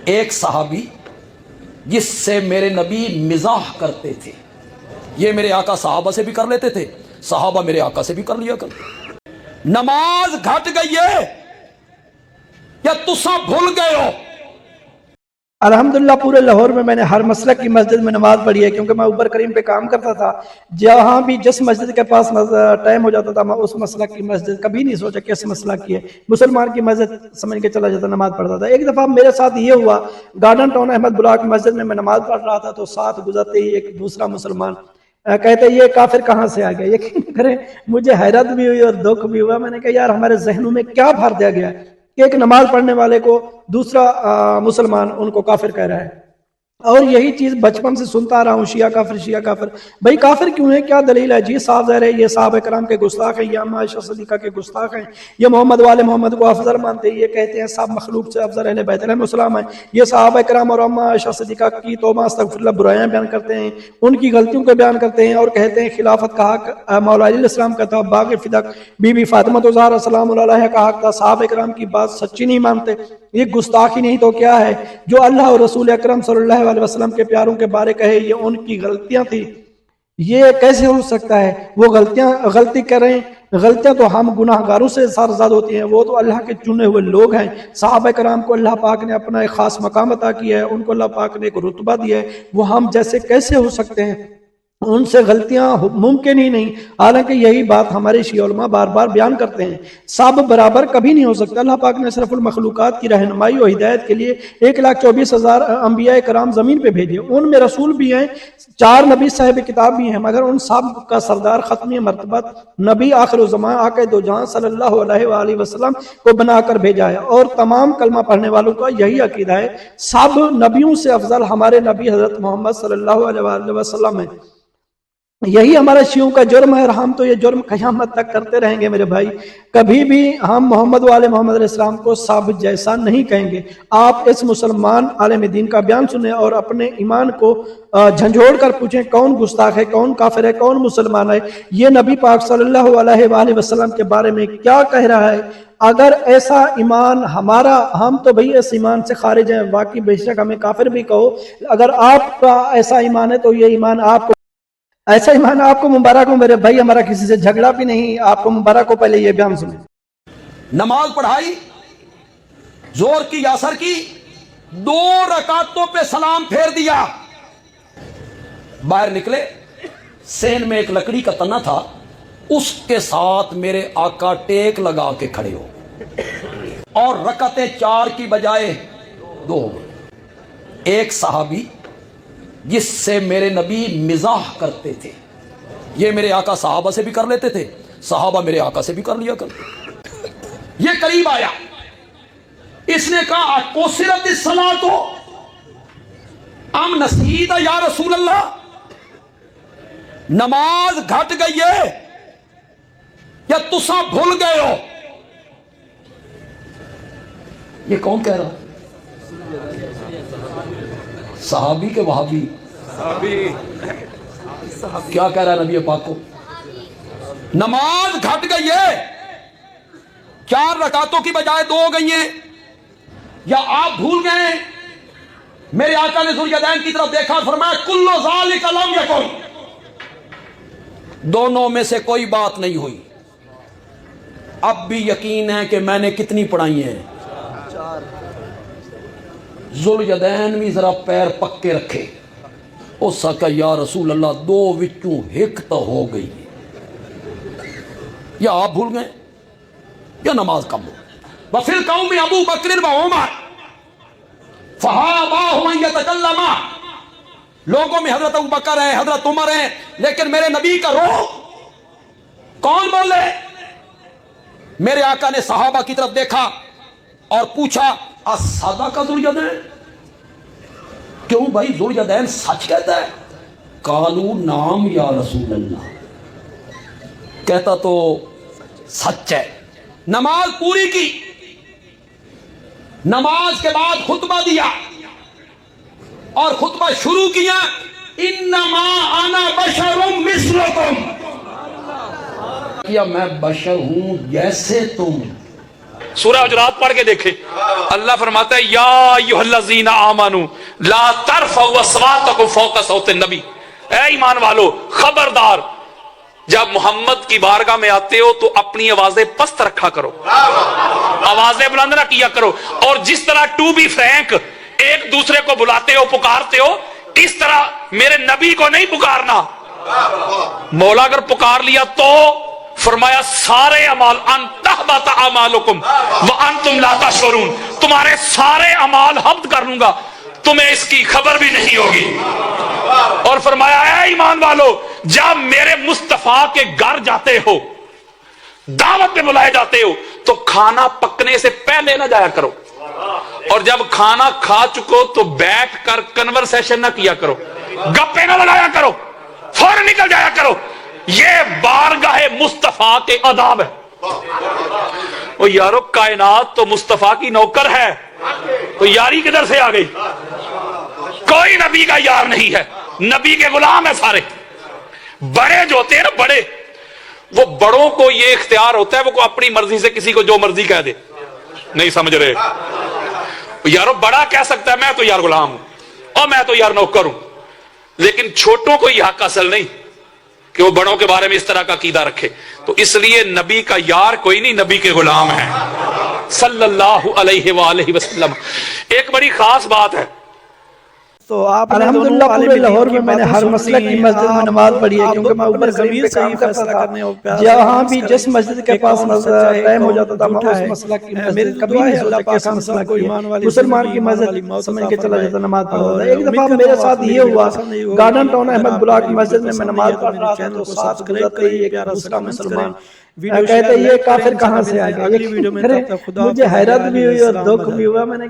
ایک صحابی جس سے میرے نبی مزاح کرتے تھے، یہ میرے آقا صحابہ سے بھی کر لیتے تھے، صحابہ میرے آقا سے بھی کر لیا کرتے۔ نماز گھٹ گئی ہے یا تسا بھول گئے ہو؟ الحمدللہ پورے لاہور میں نے ہر مسلک کی مسجد میں نماز پڑھی ہے، کیونکہ میں اوبر کریم پہ کام کرتا تھا۔ جہاں بھی جس مسجد کے پاس ٹائم ہو جاتا تھا میں اس مسلک کی مسجد، کبھی نہیں سوچا کس مسلک کی ہے، مسلمان کی مسجد سمجھ کے چلا جاتا، نماز پڑھتا تھا۔ ایک دفعہ میرے ساتھ یہ ہوا، گارڈن ٹاؤن احمد بلاک مسجد میں نماز پڑھ رہا تھا، تو ساتھ گزرتے ہی ایک دوسرا مسلمان کہتے یہ کافر کہاں سے آ گیا۔ یقین کریں مجھے حیرت بھی ہوئی اور دکھ بھی ہوا۔ میں نے کہا یار ہمارے ذہنوں میں کیا بھر دیا گیا ہے کہ ایک نماز پڑھنے والے کو دوسرا مسلمان ان کو کافر کہہ رہا ہے۔ اور یہی چیز بچپن سے سنتا آ رہا ہوں، شیعہ کافر شیعہ کافر۔ بھائی کافر کیوں ہے؟ کیا دلیل ہے؟ جی صاف ظاہر ہے یہ صحابہ کرام کے گستاخ ہیں، یہ اما عائشہ صدیقہ کے گستاخ ہیں، یہ محمد والے محمد کو افضل مانتے ہیں، یہ کہتے ہیں سب مخلوق سے افضل اہل بیت علیہم السلام ہیں، یہ صحابہ کرام اور اما عائشہ صدیقہ کی توبہ استغفر اللہ برائیاں بیان کرتے ہیں، ان کی غلطیوں کو بیان کرتے ہیں، اور کہتے ہیں خلافت کا حق مولا علی علیہ السلام کا تھا، باغ فدق بی بی فاطمہ زہرا سلام اللہ علیہا کا حق تھا، صحابہ کرام کی بات سچی نہیں مانتے۔ یہ گستاخی نہیں تو کیا ہے؟ جو اللہ اور رسول اکرم صلی اللہ علیہ وسلم کے پیاروں کے بارے کہے یہ ان کی غلطیاں تھی، یہ کیسے ہو سکتا ہے؟ وہ غلطی کریں، غلطیاں تو ہم گناہ گاروں سے سرزاد ہوتی ہیں، وہ تو اللہ کے چنے ہوئے لوگ ہیں۔ صحابہ کرام کو اللہ پاک نے اپنا ایک خاص مقام عطا کیا ہے، ان کو اللہ پاک نے ایک رتبہ دیا ہے، وہ ہم جیسے کیسے ہو سکتے ہیں؟ ان سے غلطیاں ممکن ہی نہیں۔ حالانکہ یہی بات ہمارے شیعہ علماء بار بار بیان کرتے ہیں، سب برابر کبھی نہیں ہو سکتا۔ اللہ پاک نے صرف المخلوقات کی رہنمائی اور ہدایت کے لیے 1,24,000 انبیاء کرام زمین پہ بھیجے، ان میں رسول بھی ہیں، 4 نبی صاحب کتاب بھی ہیں، مگر ان سب کا سردار ختمی مرتبت نبی آخر الزمان آقا دو جہاں صلی اللہ علیہ وآلہ وسلم کو بنا کر بھیجا ہے۔ اور تمام کلمہ پڑھنے والوں کا یہی عقیدہ ہے، سب نبیوں سے افضل ہمارے نبی حضرت محمد صلی اللہ علیہ وآلہ وسلم ہیں۔ یہی ہمارا شیعوں کا جرم ہے، اور ہم تو یہ جرم قیامت تک کرتے رہیں گے میرے بھائی۔ کبھی بھی ہم محمد والے محمد علیہ السلام کو سب جیسا نہیں کہیں گے۔ آپ اس مسلمان عالم دین کا بیان سنیں اور اپنے ایمان کو جھنجھوڑ کر پوچھیں کون گستاخ ہے، کون کافر ہے، کون مسلمان ہے، یہ نبی پاک صلی اللہ علیہ وآلہ وسلم کے بارے میں کیا کہہ رہا ہے۔ اگر ایسا ایمان ہمارا، ہم تو بھئی اس ایمان سے خارج ہیں، باقی بے شک ہمیں کافر بھی کہو، اگر آپ کا ایسا ایمان ہے تو یہ ایمان آپ کو، ایسا ایمان آپ کو مبارک ہو میرے بھائی، ہمارا کسی سے جھگڑا بھی نہیں، آپ کو مبارک ہو۔ پہلے یہ بیان سنیں۔ نماز پڑھائی، زور کی یا اثر کی، 2 رکعتوں پہ سلام پھیر دیا، باہر نکلے، سین میں ایک لکڑی کا تنا تھا، اس کے ساتھ میرے آقا ٹیک لگا کے کھڑے ہو، اور رکعتیں 4 کی بجائے 2 ہو گئی۔ ایک صحابی جس سے میرے نبی مزاح کرتے تھے، یہ میرے آقا صحابہ سے بھی کر لیتے تھے، صحابہ میرے آقا سے بھی کر لیا کرتے۔ یہ قریب آیا، اس نے کہا قصرت الصلاۃ ام نسیت یا رسول اللہ، نماز گھٹ گئی ہے یا تسا بھول گئے ہو؟ یہ کون کہہ رہا؟ صحابی کے وہابی؟ کیا کہہ رہا ہے نبی پاک کو؟ نماز گھٹ گئی ہے، 4 رکعتوں کی بجائے 2 ہو گئی ہیں، یا آپ بھول گئے ہیں؟ میرے آقا نے ذوالجدین کی طرف دیکھا اور فرمایا کل ذالک لم یکن، دونوں میں سے کوئی بات نہیں ہوئی۔ اب بھی یقین ہے کہ میں نے کتنی پڑھائی ہیں؟ 4۔ ذوالجدین بھی ذرا پیر پکے رکھے، اس کا یا رسول اللہ 2 وچوں 1 تو ہو گئی، یا آپ بھول گئے یا نماز کم ہو۔ وفی القوم ابو بکر و عمر فہاباہم ان یتکلما، لوگوں میں حضرت ابو بکر ہیں، حضرت عمر ہیں، لیکن میرے نبی کا روح کون بولے؟ میرے آقا نے صحابہ کی طرف دیکھا اور پوچھا اصدق ذوالجدین، کیوں بھائی ذوالجدین سچ کہتا ہے؟ قالوا نعم یا رسول اللہ، کہتا تو سچ ہے۔ نماز پوری کی، نماز کے بعد خطبہ دیا اور خطبہ شروع کیا، انما انا بشر مثلکم، کیا میں بشر ہوں جیسے تم، سورہ حجرات پڑھ کے دیکھیں، اللہ فرماتا ہے یا ایھا الذین آمنوا لا ترفعوا اصواتکم فوق صوت النبی، اے ایمان والو خبردار جب محمد کی بارگاہ میں آتے ہو تو اپنی آوازیں پست رکھا کرو، آوازیں بلند نہ کیا کرو، اور جس طرح ٹو بی فرینک ایک دوسرے کو بلاتے ہو پکارتے ہو اس طرح میرے نبی کو نہیں پکارنا۔ مولا اگر پکار لیا تو فرمایا سارے اعمال ان تحبط اعمالکم وانتم لا تشعرون، تمہارے سارے اعمال حبط کر لوں گا، تمہیں اس کی خبر بھی نہیں ہوگی۔ اور فرمایا اے ایمان والو جب میرے مصطفیٰ کے گھر جاتے ہو، دعوت میں بلائے جاتے ہو تو کھانا پکنے سے پہلے نہ جایا کرو، اور جب کھانا کھا چکو تو بیٹھ کر کنورسیشن نہ کیا کرو، گپے نہ لگایا کرو، فوراً نکل جایا کرو۔ یہ بارگاہ مصطفیٰ کے آداب ہے۔ وہ یارو کائنات تو مصطفیٰ کی نوکر ہے، تو یاری کدھر سے آ گئی؟ کوئی نبی کا یار نہیں ہے، نبی کے غلام ہے سارے۔ بڑے جو ہوتے ہیں نا بڑے، وہ بڑوں کو یہ اختیار ہوتا ہے وہ اپنی مرضی سے کسی کو جو مرضی کہہ دے، نہیں سمجھ رہے؟ یارو بڑا کہہ سکتا ہے میں تو یار غلام ہوں اور میں تو یار نوکر ہوں، لیکن چھوٹوں کو یہ حق اصل نہیں کہ وہ بڑوں کے بارے میں اس طرح کا عقیدہ رکھے۔ تو اس لیے نبی کا یار کوئی نہیں، نبی کے غلام ہیں صلی اللہ علیہ وآلہ وسلم۔ ایک بڑی خاص بات ہے، تو آپ الحمدللہ پورے لاہور میں نے ہر مسلک کی مسجد میں نماز پڑھی ہے، کیونکہ میں اوپر زمین پہ کام کرتا تھا، جہاں بھی جس مسجد کے پاس ٹائم ہو جاتا تھا میں اس مسلک کی مسجد کبھی نہیں سوچا کہ ایسا مسئلہ کوئی مسلمان کی مسجد سمجھ کے چلا جاتا نماز پڑھتا تھا۔ ایک دفعہ میرے ساتھ یہ ہوا، گارڈن ٹاؤن احمد بلا کی مسجد میں نماز پڑھ رہا تھا تو ساتھ گزرتے ہی ایک دوسرا مسلمان کہتے یہ کافر کہاں سے آ گیا؟ مجھے حیرت بھی ہوئی اور دکھ بھی ہوا، میں نے